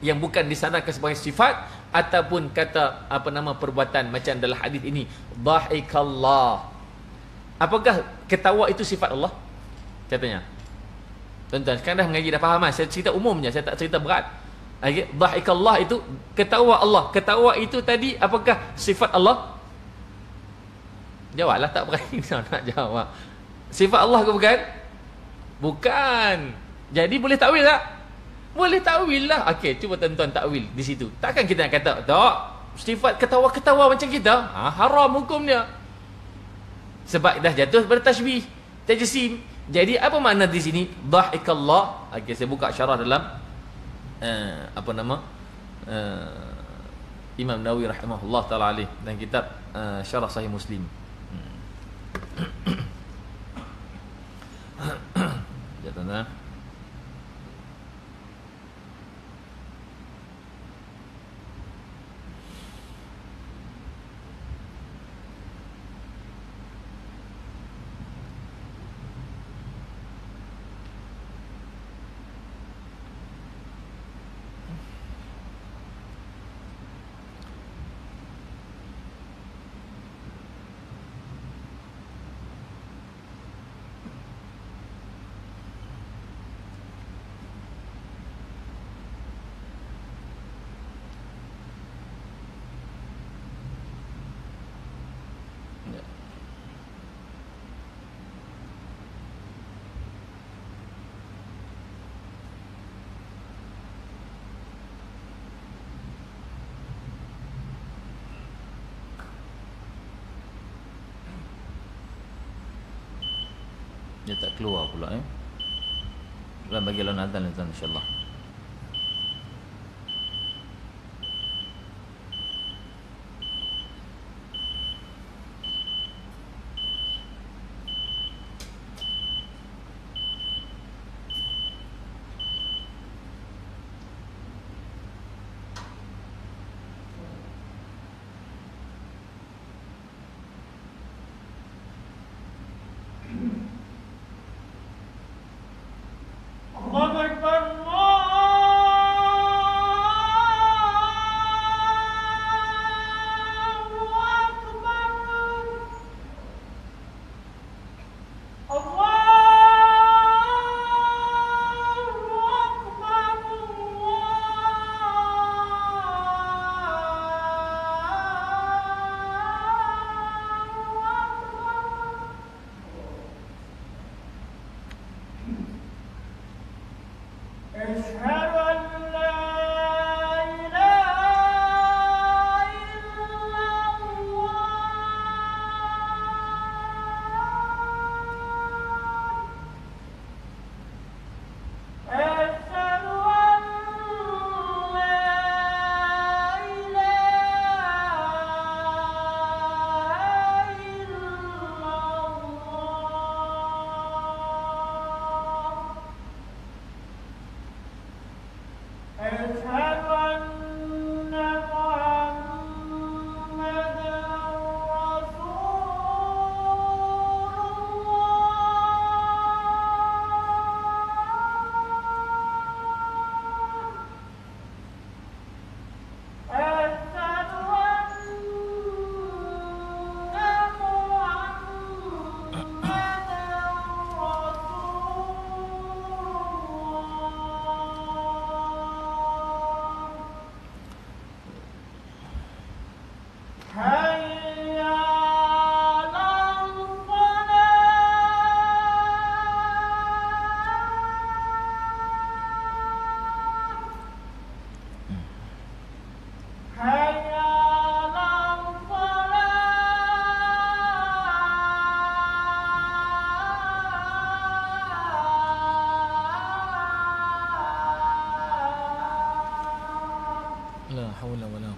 Speaker 2: yang bukan disanakan sebagai sifat ataupun kata perbuatan, macam dalam hadis ini dhahikallah. Apakah ketawa itu sifat Allah? Katanya. Tuan-tuan, sekarang dah mengaji, dah faham. Saya cerita umumnya, saya tak cerita berat. Dhahikallah itu ketawa Allah. Ketawa itu tadi apakah sifat Allah? Jawablah, tak berani nak jawab. Sifat Allah ke bukan? Bukan. Jadi boleh takwil tak? Boleh takwil lah. Okey, cuba tuan-tuan takwil di situ. Takkan kita nak kata, tak, sifat ketawa-ketawa macam kita, haram hukumnya. Sebab dah jatuh pada tashbih, tajsim. Jadi apa makna di sini dhahikallah? Okey, saya buka syarah dalam Imam Nawawi rahimahullah taala alaih dan kitab Syarah Sahih Muslim. Jatuh. Dia tak keluar pula Dan bagi lawan azan insyaAllah.
Speaker 3: الله أكبر الله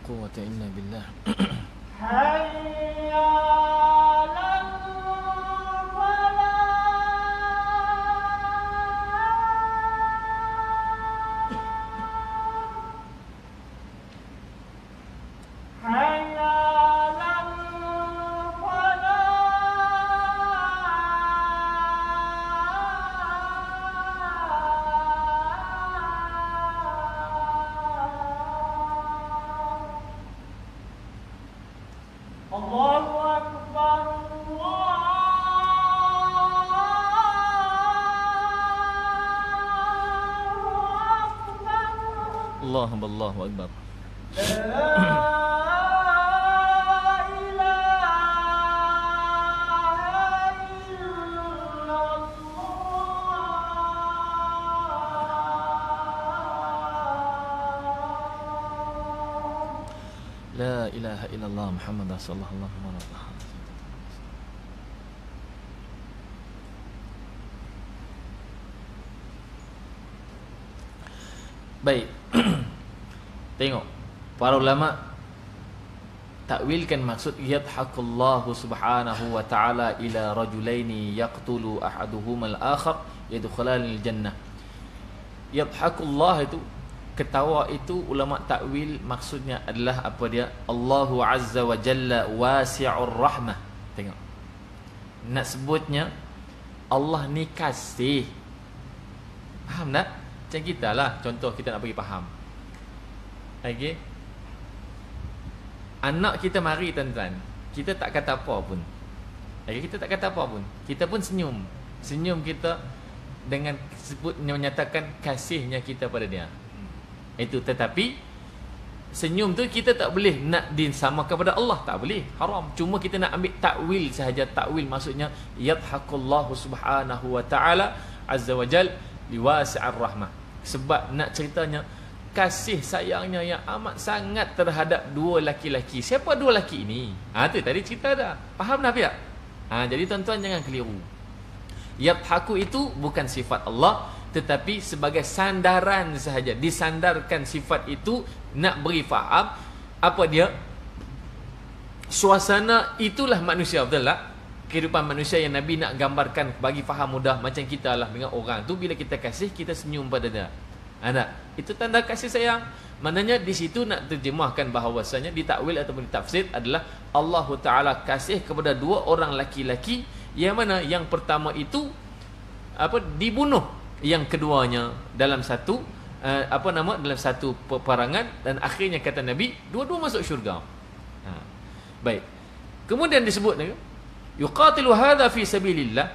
Speaker 2: quwwata illa billah. Allahu akbar. La ilaha illallah Muhammad Rasulullah Allahumma rabbah. Baik. Tengok para ulama takwilkan maksud yadhakullahu subhanahu wa ta'ala ila rajulaini yaqtulu ahaduhuma al-akhar yadkhulanil jannah. Yadhakullah itu, ketawa itu, ulama takwil maksudnya adalah apa dia? Allahu azza wa jalla wasi'ur rahmah. Tengok, nak sebutnya Allah ni kasih. Faham tak? Macam kita lah, contoh kita nak bagi faham. Okay. Anak kita mari tuan-tuan, kita tak kata apa pun. Okay, kita tak kata apa pun. Kita pun senyum. Senyum kita dengan sebut menyatakan kasihnya kita pada dia. Itu, tetapi senyum tu kita tak boleh nak disamakan kepada Allah, tak boleh, haram. Cuma kita nak ambil takwil sahaja. Takwil maksudnya yadhakullahu subhanahu wa ta'ala azza wa jal liwasi'ar rahmah. Sebab nak ceritanya kasih sayangnya yang amat sangat terhadap dua laki-laki. Siapa dua laki ini? Tu tadi cerita dah. Faham dah tak? Jadi tuan-tuan jangan keliru. Yadhaku itu bukan sifat Allah, tetapi sebagai sandaran sahaja. Disandarkan sifat itu nak beri faham apa dia? Suasana itulah manusia, betul tak? Kehidupan manusia yang Nabi nak gambarkan bagi faham mudah. Macam kita lah dengan orang tu, bila kita kasih, kita senyum pada dia. Itu tanda kasih sayang. Maknanya di situ nak terjemahkan bahawasanya ditakwil ataupun ditafsir adalah Allah Ta'ala kasih kepada dua orang laki-laki, yang mana yang pertama itu dibunuh, yang keduanya dalam satu dalam satu peperangan, dan akhirnya kata Nabi dua-dua masuk syurga. Baik. Kemudian disebut yuqatilu hadha fi sabilillah,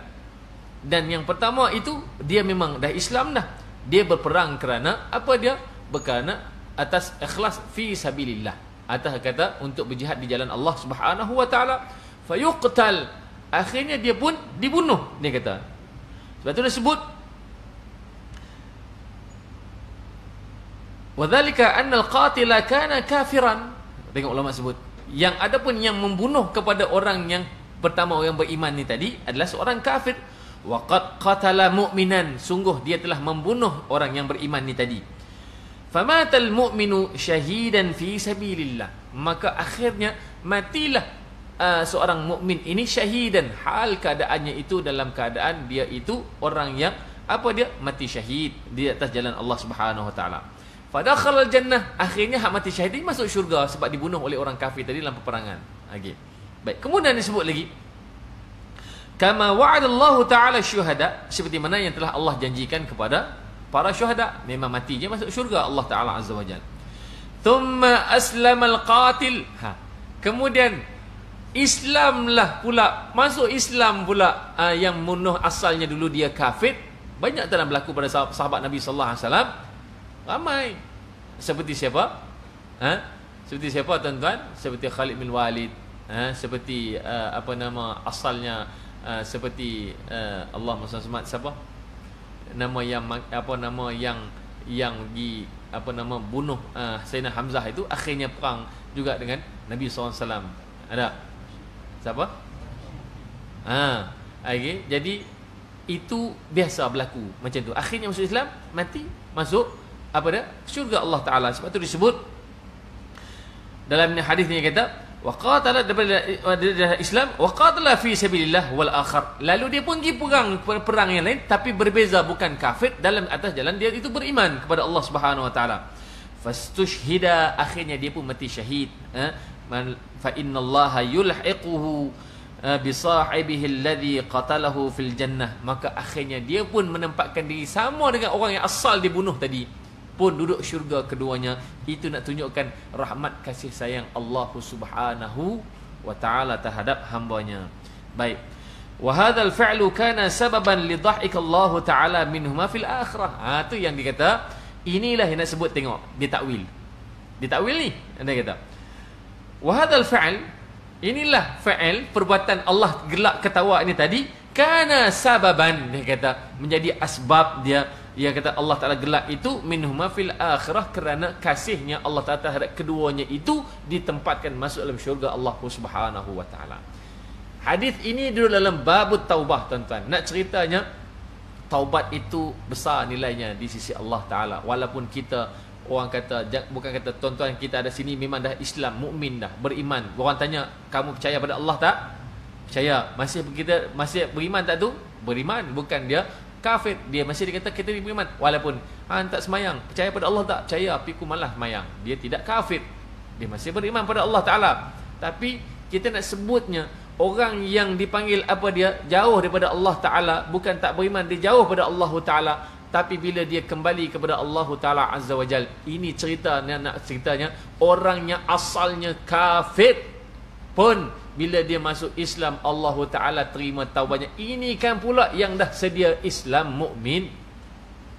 Speaker 2: dan yang pertama itu dia memang dah Islam dah. Dia berperang kerana apa dia? Berkerana atas ikhlas fi sabilillah. Atas kata untuk berjihad di jalan Allah Subhanahu wa taala. Fayuqtal, akhirnya dia pun dibunuh, dia kata. Sebab tu dia sebut wadzalika anna al-qatila kana kafiran. Tengok ulama sebut, yang adapun yang membunuh kepada orang yang pertama, orang beriman ni tadi, adalah seorang kafir. Waqad qatala mu'minan, sungguh dia telah membunuh orang yang beriman ni tadi. Famatal mu'minu syahidan fi sabilillah, maka akhirnya matilah seorang mukmin ini syahidan, hal keadaannya itu dalam keadaan dia itu orang yang dia mati syahid di atas jalan Allah Subhanahu wa taala. Fadakhala al-jannah, akhirnya hak mati syahid ini masuk syurga sebab dibunuh oleh orang kafir tadi dalam peperangan. Okey. Baik, kemudian disebut lagi kama wa'adallahu ta'ala syuhada, seperti mana yang telah Allah janjikan kepada para syuhada, memang mati je masuk syurga Allah Ta'ala Azza wa Jalla. Thumma aslama al-qatil, kemudian Islamlah pula, masuk Islam pula yang bunuh asalnya dulu dia kafir. Banyak dalam berlaku pada sahabat Nabi sallallahu alaihi wasallam. Ramai. Seperti siapa? Seperti siapa tuan-tuan? Seperti Khalid bin Walid, seperti asalnya seperti Allahumma salli alaihi siapa? Nama yang di bunuh Sayyidina Hamzah itu, akhirnya perang juga dengan Nabi SAW. Ada siapa? Okay. Jadi itu biasa berlaku macam tu. Akhirnya masuk Islam, mati, masuk syurga Allah Ta'ala. Sebab tu disebut dalam hadis ni kata wa qatala daripada Islam wa qatala fi sabilillah wal akhar. Lalu dia pun pergi perang yang lain tapi berbeza, bukan kafir, dalam atas jalan dia itu beriman kepada Allah Subhanahu wa taala. Fastushhida, akhirnya dia pun mati syahid. Fa innallaha yulhiquhu bi sahibihi alladhi qatalahu fil jannah. Maka akhirnya dia pun menempatkan diri sama dengan orang yang asal dibunuh tadi, pun duduk syurga keduanya. Itu nak tunjukkan rahmat kasih sayang Allah Subhanahu wa taala terhadap hamba-Nya. Baik. Wa hadzal fi'lu kana sababan li dhahik Allah taala minhuma fil akhirah. Tu yang dikata, inilah yang nak sebut, tengok ditakwil. Ditakwil ni anda kata. Wa hadzal fi'l, inilah fa'il perbuatan Allah gelak ketawa ini tadi, kana sababan, dia kata menjadi asbab dia kata Allah Taala gelak itu minhuma fil akhirah, kerana kasihnya Allah Taala terhadap keduanya itu ditempatkan masuk dalam syurga Allah Subhanahu wa taala. Hadis ini duduk dalam babut taubah, tuan-tuan. Nak ceritanya taubat itu besar nilainya di sisi Allah Taala. Walaupun kita, orang kata, bukan kata tuan-tuan kita ada sini memang dah Islam, mukmin dah, beriman. Orang tanya, kamu percaya pada Allah tak? Percaya. Masih beriman tak tu? Beriman. Bukan dia kafir, dia masih dikata kita beriman. Walaupun tak semayang, percaya pada Allah tak? Percaya, tapi ku malah semayang. Dia tidak kafir, dia masih beriman pada Allah Taala. Tapi kita nak sebutnya orang yang dipanggil apa dia? Jauh daripada Allah Taala, bukan tak beriman, dia jauh pada Allah Taala. Tapi bila dia kembali kepada Allah Taala Azza wa Jal, ini ceritanya, nak ceritanya orang yang asalnya kafir pun bila dia masuk Islam, Allah Taala terima taubatnya. Ini kan pula yang dah sedia Islam, mukmin.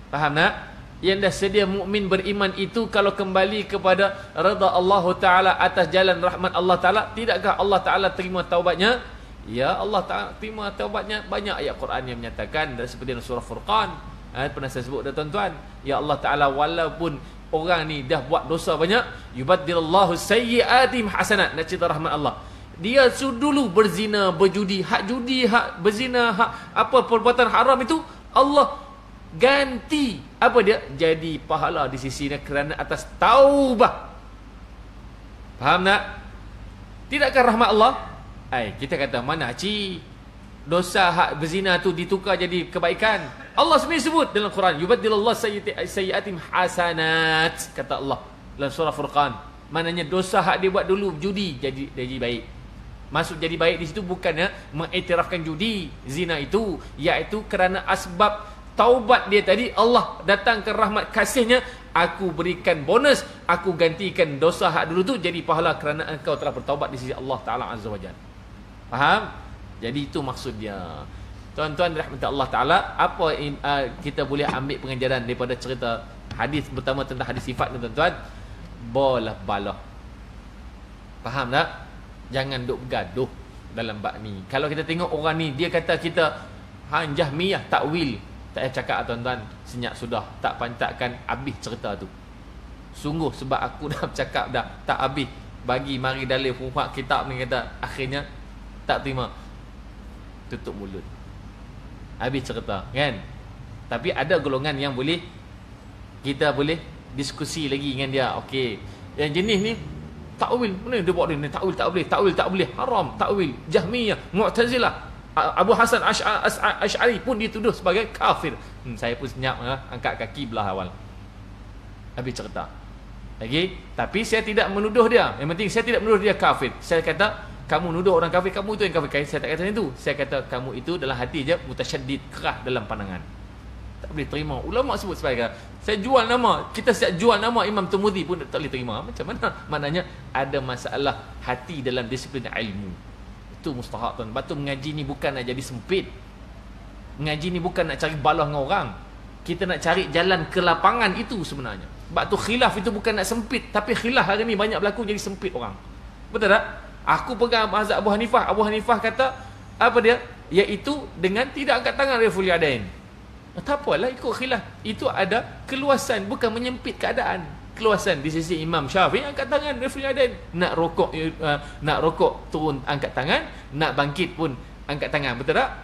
Speaker 2: Faham tak? Yang dah sedia mukmin beriman itu, kalau kembali kepada redha Allah Taala atas jalan rahmat Allah Taala, tidakkah Allah Taala terima taubatnya? Ya, Allah Taala terima taubatnya. Banyak ayat Quran yang menyatakan, seperti dalam surah Furqan, pernah saya sebut dah tuan-tuan. Ya Allah Ta'ala, walaupun orang ni dah buat dosa banyak, yubaddilullahu sayyi'atihim hasanat. Nak cerita rahmat Allah, dia dulu berzina, berjudi, hak judi, hak berzina, hak apa perbuatan haram itu, Allah ganti apa dia? Jadi pahala di sisinya kerana atas taubah. Faham tak? Tidakkah rahmat Allah? Kita kata, mana cik dosa hak berzina tu ditukar jadi kebaikan? Allah sendiri sebut dalam Quran, yubaddilullah sayyi'atim hasanat, kata Allah dalam surah Furqan. Maknanya dosa hak dia buat dulu judi jadi baik. Maksud jadi baik di situ bukannya mengiktirafkan judi, zina itu, iaitu kerana asbab taubat dia tadi, Allah datangkan rahmat kasihnya, aku berikan bonus, aku gantikan dosa hak dulu tu jadi pahala kerana engkau telah bertaubat di sisi Allah Taala Azza wa Jalla. Faham? Jadi itu maksud dia. Tuan-tuan rahmat Allah Ta'ala, apa kita boleh ambil pengajaran daripada cerita hadis pertama tentang hadis sifat ni, tuan-tuan? Bolah balah. Faham tak? Jangan duk bergaduh dalam bab ni. Kalau kita tengok orang ni, dia kata kita Jahmiyah takwil, tak payah cakap tuan-tuan, senyap sudah, tak pantatkan habis cerita tu. Sungguh sebab aku dah bercakap dah tak habis, bagi mari dalil fuhak kitab ni, kata akhirnya tak terima, tutup mulut, habis cerita kan. Tapi ada golongan yang kita boleh diskusi lagi dengan dia. Okey, yang jenis ni takwil, mana dia buat ni? Takwil tak boleh, haram takwil. Jahmiyah, Mu'tazilah, Abu Hasan Asy'ari pun dituduh sebagai kafir. Saya pun senyap, angkat kaki belah awal, habis cerita lagi. Tapi saya tidak menuduh dia, yang penting saya tidak menuduh dia kafir. Saya kata kamu nuduh orang kafir, kamu itu yang kafir. Saya tak kata itu. Saya kata kamu itu dalam hati je mutasyaddid, keras dalam pandangan, tak boleh terima. Ulama sebut sebagai, saya jual nama, kita siap jual nama Imam Tirmizi pun tak boleh terima. Macam mana? Maknanya ada masalah hati dalam disiplin ilmu. Itu mustahak tuan. Batu mengaji ni bukan nak jadi sempit. Mengaji ni bukan nak cari balah dengan orang. Kita nak cari jalan ke lapangan itu sebenarnya. Sebab tu khilaf itu bukan nak sempit, tapi khilaf hari ni banyak berlaku jadi sempit orang. Betul tak? Aku pegang mazhab Abu Hanifah. Abu Hanifah kata apa dia? Iaitu dengan tidak angkat tangan raful yadain. Tak apalah, ikut khilaf. Itu ada keluasan, bukan menyempit keadaan. Keluasan di sisi Imam Syafi'i, angkat tangan raful yadain. Nak rokok turun angkat tangan, nak bangkit pun angkat tangan. Betul tak?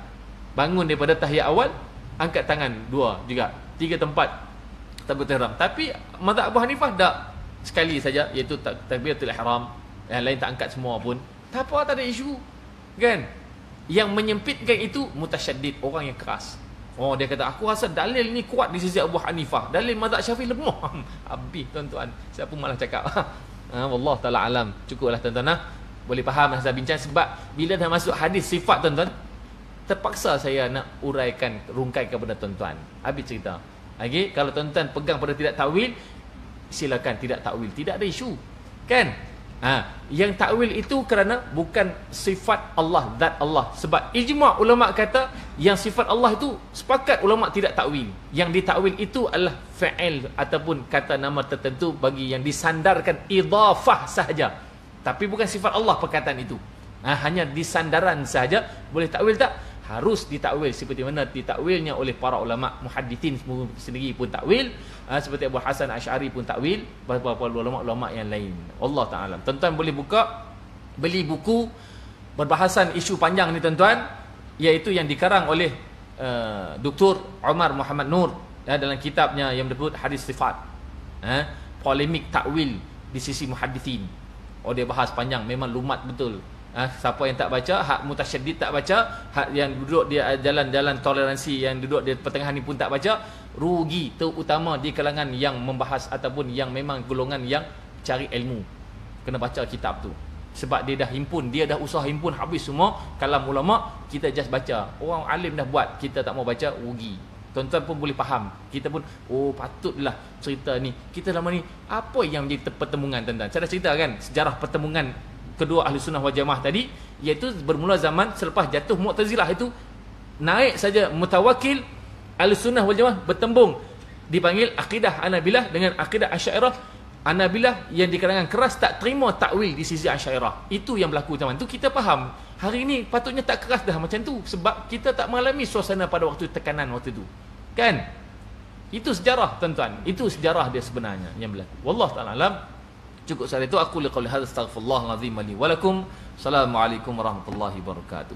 Speaker 2: Bangun daripada tahiyat awal, angkat tangan 2 juga. 3 tempat tak berterang. Tapi mazhab Abu Hanifah tak. sekali saja, iaitu takbiratul ihram. Yang lain tak angkat semua pun tak apa, tak ada isu kan. Yang menyempitkan itu mutasyaddid, orang yang keras. Oh, dia kata aku rasa dalil ni kuat di sisi Abu Hanifah, dalil mazhab Syafi'i lemah. Habis tuan-tuan, siapa malah cakap. Wallah taala alam. Cukuplah tuan-tuan, boleh faham saya bincang. Sebab bila dah masuk hadis sifat tuan-tuan, terpaksa saya nak uraikan, rungkai kepada tuan-tuan. Habis cerita. Okey, kalau tuan-tuan pegang pada tidak takwil, silakan tidak takwil, tidak ada isu. Kan? Yang takwil itu kerana bukan sifat Allah, zat Allah. Sebab ijma' ulama kata yang sifat Allah itu sepakat ulama tidak takwil. Yang ditakwil itu adalah fa'il ataupun kata nama tertentu bagi yang disandarkan idhafah sahaja. Tapi bukan sifat Allah perkataan itu. Hanya disandaran sahaja. Boleh takwil tak? Harus ditakwil seperti mana ditakwilnya oleh para ulama muhaddithin sendiri pun takwil, seperti Abu Hasan Asy'ari pun takwil, beberapa ulama-ulama yang lain. Allah taala. Tuan-tuan boleh buka beli buku berbahasan isu panjang ni tuan-tuan, iaitu yang dikarang oleh Dr. Umar Muhammad Nur dalam kitabnya yang disebut Hadis Sifat. Polemik takwil di sisi muhaddithin. Dia bahas panjang, memang lumat betul. Siapa yang tak baca, hak mutasyaddid tak baca, hak yang duduk di jalan-jalan toleransi yang duduk di pertengahan ni pun tak baca, rugi. Terutama di kalangan yang membahas ataupun yang memang golongan yang cari ilmu. Kena baca kitab tu. Sebab dia dah himpun, dia dah usaha himpun habis semua kalam ulama, kita just baca. Orang alim dah buat, kita tak mau baca, rugi. Tuan-tuan pun boleh faham. Kita pun, patutlah cerita ni. Kita lama ni, apa yang menjadi pertemuan tuan-tuan? Saya dah cerita kan, sejarah pertemuan kedua ahli sunnah wal jamaah tadi, iaitu bermula zaman selepas jatuh Mu'tazilah itu, naik saja Mutawakkil, ahli sunnah wal jamaah bertembung, dipanggil akidah Hanabilah dengan akidah Asy'ariyah. Hanabilah yang di kalangan keras tak terima takwil di sisi Asy'ariyah. Itu yang berlaku zaman tu. Kita faham hari ini patutnya tak keras dah macam tu, sebab kita tak mengalami suasana pada waktu tekanan waktu tu kan. Itu sejarah tuan-tuan, itu sejarah dia sebenarnya yang berlaku. Wallahu ta'ala alam. Cukup saat itu aku liqauli hadza, astaghfirullahal azim li wa lakum. Assalamualaikum warahmatullahi wabarakatuh.